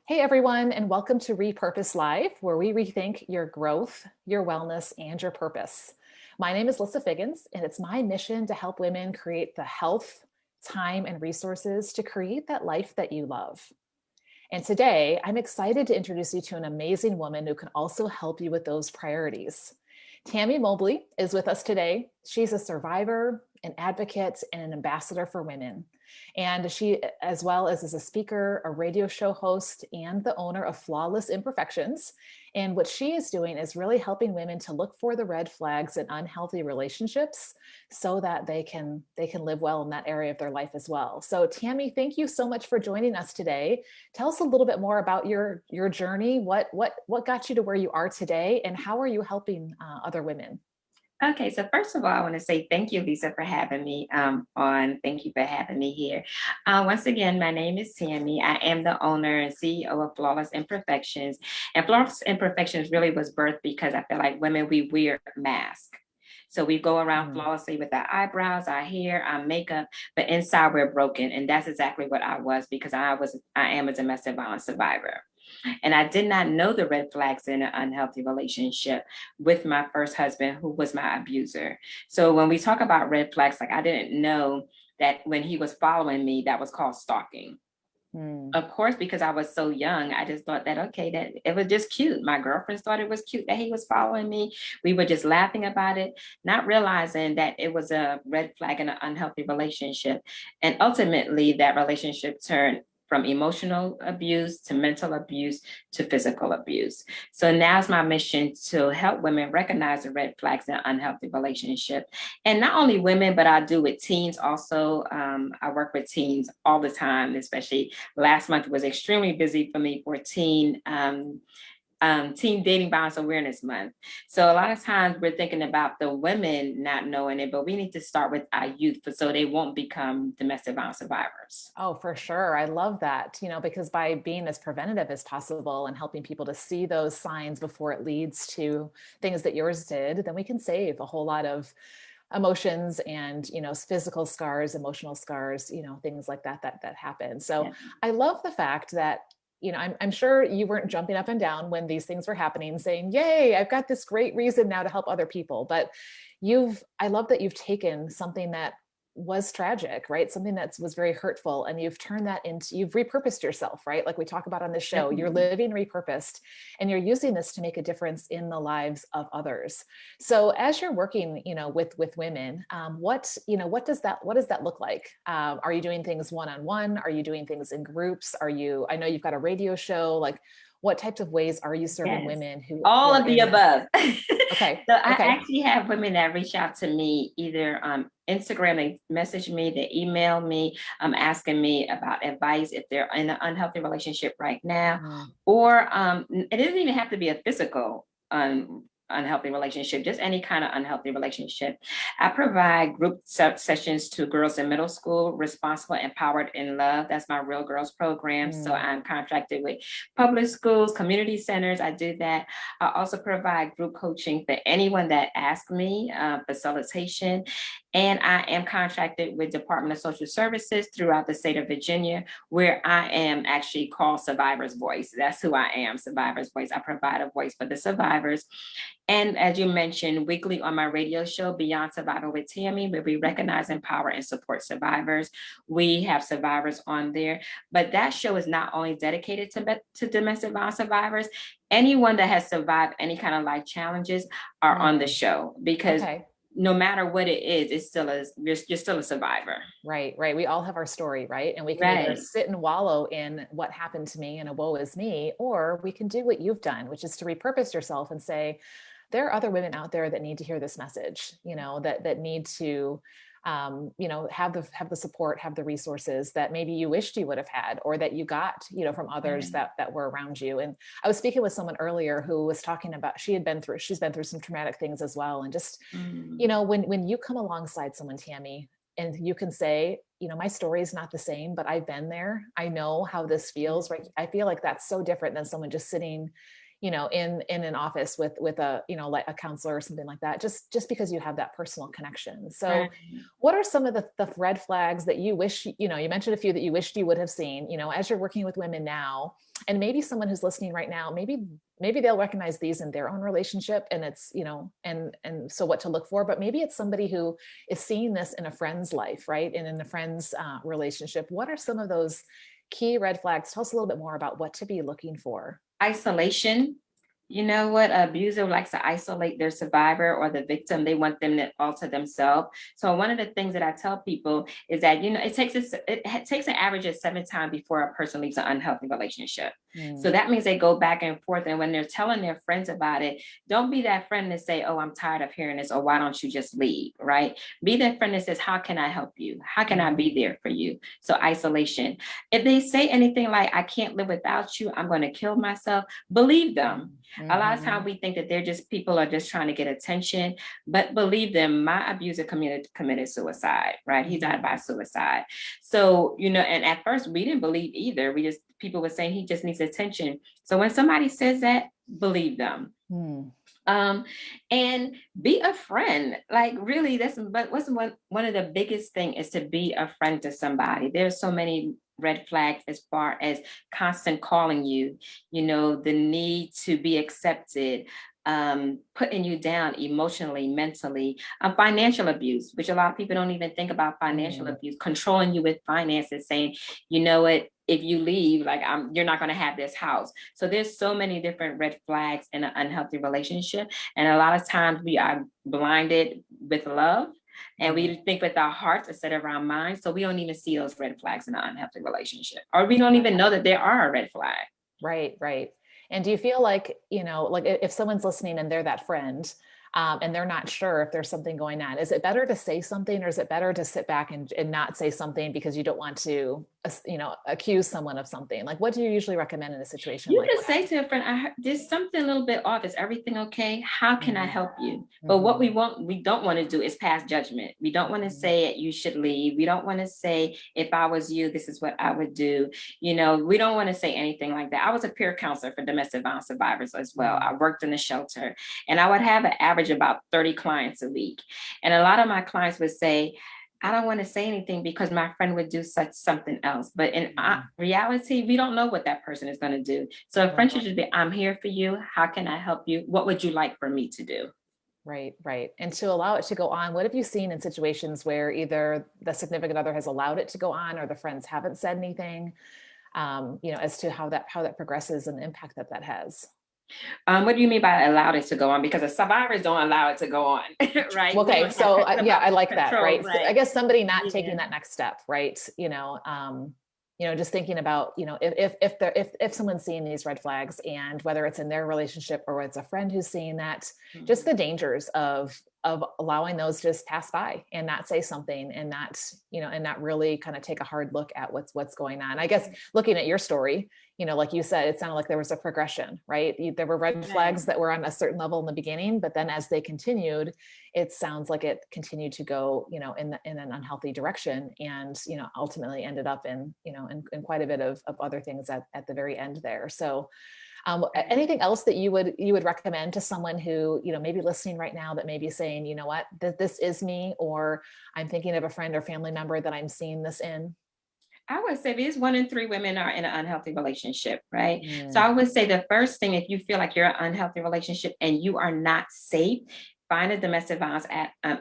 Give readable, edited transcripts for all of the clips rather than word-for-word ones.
Hey everyone, and welcome to Repurpose Live, where we rethink your growth, your wellness, and your purpose. My name is Lissa Figgins, and it's my mission to help women create the health, time, and resources to create that life that you love. And today, I'm excited to introduce you to an amazing woman who can also help you with those priorities. Tammie Mobley is with us today. She's a survivor, an advocate, and an ambassador for women. And she, as well as is a speaker, a radio show host, and the owner of Flawless Imperfections. And what she is doing is really helping women to look for the red flags in unhealthy relationships so that they can live well in that area of their life as well. So Tammie, thank you so much for joining us today. Tell us a little bit more about your journey. What got you to where you are today, and how are you helping other women? Okay, so first of all, I want to say thank you, Lisa, for having me on. Thank you for having me here. Once again, my name is Tammy. I am the owner and CEO of Flawless Imperfections. And Flawless Imperfections really was birthed because I feel like women, we wear masks. So we go around flawlessly with our eyebrows, our hair, our makeup, but inside we're broken. And that's exactly what I was, because I am a domestic violence survivor. And I did not know the red flags in an unhealthy relationship with my first husband, who was my abuser. So when we talk about red flags, like I didn't know that when he was following me, that was called stalking. Of course, because I was so young, I just thought that, okay, that it was just cute. My girlfriends thought it was cute that he was following me. We were just laughing about it, not realizing that it was a red flag in an unhealthy relationship. And ultimately, that relationship turned from emotional abuse to mental abuse to physical abuse. So now's my mission to help women recognize the red flags in an unhealthy relationship. And not only women, but I do with teens also. I work with teens all the time, especially last month was extremely busy for me for Teen Dating Violence Awareness Month. So a lot of times we're thinking about the women not knowing it, but we need to start with our youth so they won't become domestic violence survivors. Oh, for sure. I love that, because by being as preventative as possible and helping people to see those signs before it leads to things that yours did, then we can save a whole lot of emotions and, physical scars, emotional scars, things like that happen. So Yeah. I love the fact that, I'm sure you weren't jumping up and down when these things were happening saying, yay, I've got this great reason now to help other people. But I love that you've taken something that was tragic, right? Something that was very hurtful, and you've turned that into, you've repurposed yourself, right? Like we talk about on this show, you're Definitely. living repurposed, and you're using this to make a difference in the lives of others. So as you're working, with women, what does that look like? Are you doing things one-on-one? Are you doing things in groups? I know you've got a radio show, like what types of ways are you serving Yes. women who All are of the in that? above. Okay. So I Okay. actually have women that reach out to me either Instagram, they message me, they email me, asking me about advice if they're in an unhealthy relationship right now, Mm. or it doesn't even have to be a physical unhealthy relationship, just any kind of unhealthy relationship. I provide group sessions to girls in middle school, Responsible, Empowered, in Love. That's my Real Girls program. So Mm. I'm contracted with public schools, community centers. I do that. I also provide group coaching for anyone that asks me, facilitation. And I am contracted with Department of Social Services throughout the state of Virginia, where I am actually called Survivor's Voice. That's who I am, Survivor's Voice. I provide a voice for the survivors. And as you mentioned, weekly on my radio show, Beyond Survival with Tammy, where we recognize, empower, and support survivors. We have survivors on there, but that show is not only dedicated to domestic violence survivors. Anyone that has survived any kind of life challenges are on the Mm. show, because Okay. no matter what it is, it's still you're still a survivor. Right, right. We all have our story, right? And we can either Right. sit and wallow in what happened to me and a woe is me, or we can do what you've done, which is to repurpose yourself and say, there are other women out there that need to hear this message, that need to, have the support, have the resources that maybe you wished you would have had, or that you got, from others Right. that were around you. And I was speaking with someone earlier who was talking about, she's been through some traumatic things as well. And just, Mm. when you come alongside someone, Tammy, and you can say, my story is not the same, but I've been there. I know how this feels, right? I feel like that's so different than someone just sitting, in an office with a, like a counselor or something like that, just because you have that personal connection. So Right. what are some of the red flags that you wish, you mentioned a few that you wished you would have seen, as you're working with women now, and maybe someone who's listening right now, maybe they'll recognize these in their own relationship, and it's, and so what to look for, but maybe it's somebody who is seeing this in a friend's life, right? And in a friend's relationship. What are some of those key red flags? Tell us a little bit more about what to be looking for. Isolation. You know what? Abuser likes to isolate their survivor or the victim. They want them to all to themselves. So one of the things that I tell people is that, it takes an average of 7 times before a person leaves an unhealthy relationship. So that means they go back and forth. And when they're telling their friends about it, don't be that friend that say, oh, I'm tired of hearing this, or why don't you just leave, right? Be that friend that says, how can I help you? How can I be there for you? So isolation. If they say anything like, I can't live without you, I'm going to kill myself, believe them. A lot of times we think that they're just people are just trying to get attention, but believe them, my abuser committed suicide, right? He died by suicide. So, and at first we didn't believe either. People were saying he just needs attention. So when somebody says that, believe them. And be a friend. Like really, what's one of the biggest thing is to be a friend to somebody. There's so many red flags as far as constant calling you, the need to be accepted, putting you down emotionally, mentally, financial abuse, which a lot of people don't even think about financial abuse, controlling you with finances, saying, you know what, if you leave, like you're not going to have this house. So there's so many different red flags in an unhealthy relationship. And a lot of times we are blinded with love. And we think with our hearts instead of our minds. So we don't even see those red flags in an unhealthy relationship, or we don't even know that there are a red flag. Right, right. And do you feel like, like if someone's listening and they're that friend, and they're not sure if there's something going on, is it better to say something, or is it better to sit back and not say something because you don't want to, accuse someone of something? Like, what do you usually recommend in a situation You like can that? say to a friend, I heard there's something a little bit off. Is everything okay? How can I help you? But what we don't want to do is pass judgment. We don't want to say you should leave. We don't want to say, if I was you, this is what I would do. We don't want to say anything like that. I was a peer counselor for domestic violence survivors as well. I worked in a shelter, and I would have an average about 30 clients a week. And a lot of my clients would say, I don't want to say anything because my friend would do something else. But in reality, we don't know what that person is going to do. So a friend should just be, I'm here for you. How can I help you? What would you like for me to do? Right, right. And to allow it to go on, what have you seen in situations where either the significant other has allowed it to go on, or the friends haven't said anything, as to how that progresses and the impact that has? What do you mean by allowed it to go on? Because the survivors don't allow it to go on, right? Okay, so yeah, I like that, right? Right? So I guess somebody not taking that next step, right? Just thinking about, if someone's seeing these red flags, and whether it's in their relationship or it's a friend who's seeing that, just the dangers of allowing those to just pass by and not say something, and not really kind of take a hard look at what's going on. I guess looking at your story, like you said, it sounded like there was a progression, right? There were red flags that were on a certain level in the beginning, but then as they continued, it sounds like it continued to go, in an unhealthy direction, and, ultimately ended up in quite a bit of other things at the very end there. So anything else that you would recommend to someone who, maybe listening right now, that may be saying, you know what, this is me, or I'm thinking of a friend or family member that I'm seeing this in? I would say because 1 in 3 women are in an unhealthy relationship, right? So I would say the first thing, if you feel like you're in an unhealthy relationship and you are not safe, find a domestic violence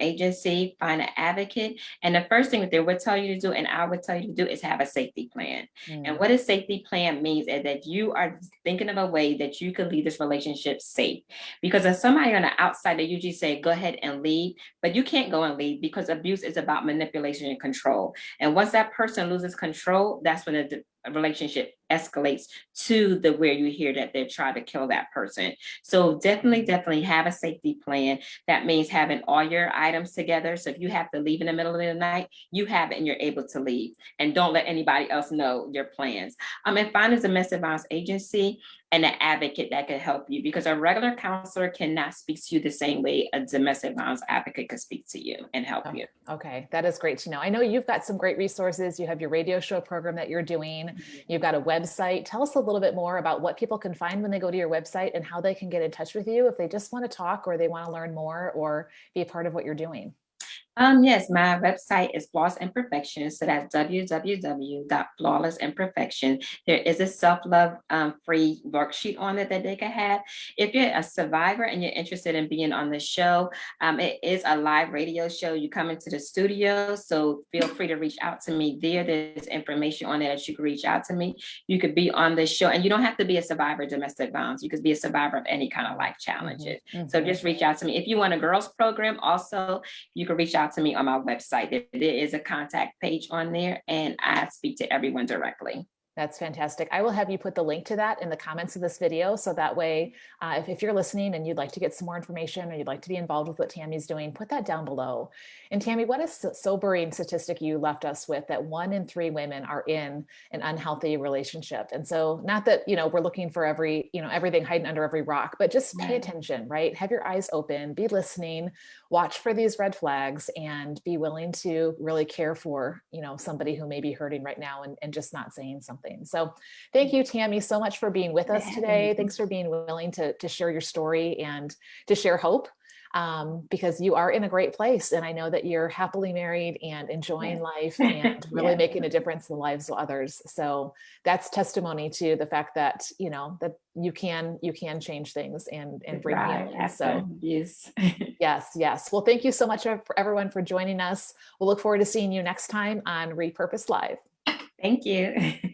agency, find an advocate. And the first thing that they would tell you to do, and I would tell you to do, is have a safety plan. And what a safety plan means is that you are thinking of a way that you can leave this relationship safe. Because if somebody on the outside, they usually say, go ahead and leave, but you can't go and leave, because abuse is about manipulation and control. And once that person loses control, that's when the relationship escalates to where you hear that they're trying to kill that person. So definitely have a safety plan. That means having all your items together. So if you have to leave in the middle of the night, you have it and you're able to leave, and don't let anybody else know your plans. And find a domestic violence agency and an advocate that could help you, because a regular counselor cannot speak to you the same way a domestic violence advocate could speak to you and help you. Okay, that is great to know. I know you've got some great resources. You have your radio show program that you're doing. online. You've got a website. Tell us a little bit more about what people can find when they go to your website and how they can get in touch with you if they just want to talk or they want to learn more or be a part of what you're doing. Yes, my website is Flawless Imperfections. So that's www.flawlessimperfections. There is a self-love free worksheet on it that they can have. If you're a survivor and you're interested in being on the show, it is a live radio show. You come into the studio, so feel free to reach out to me there. There's information on there that you can reach out to me. You could be on the show, and you don't have to be a survivor of domestic violence. You could be a survivor of any kind of life challenges. So just reach out to me. If you want a girls program, also, you can reach out to me on my website. There is a contact page on there, and I speak to everyone directly. That's fantastic. I will have you put the link to that in the comments of this video. So that way, if you're listening and you'd like to get some more information or you'd like to be involved with what Tammie's doing, put that down below. And Tammie, what is a sobering statistic you left us with, that 1 in 3 women are in an unhealthy relationship? And so not that, we're looking for everything hiding under every rock, but just pay attention, right? Have your eyes open, be listening, watch for these red flags, and be willing to really care for, somebody who may be hurting right now and just not saying something. So thank you, Tammie, so much for being with us today. Thanks for being willing to share your story and to share hope, because you are in a great place. And I know that you're happily married and enjoying life and really making a difference in the lives of others. So that's testimony to the fact that, that you can change things and bring healing. So yes. Yes. Well, thank you so much for everyone for joining us. We'll look forward to seeing you next time on Repurposed Live. Thank you.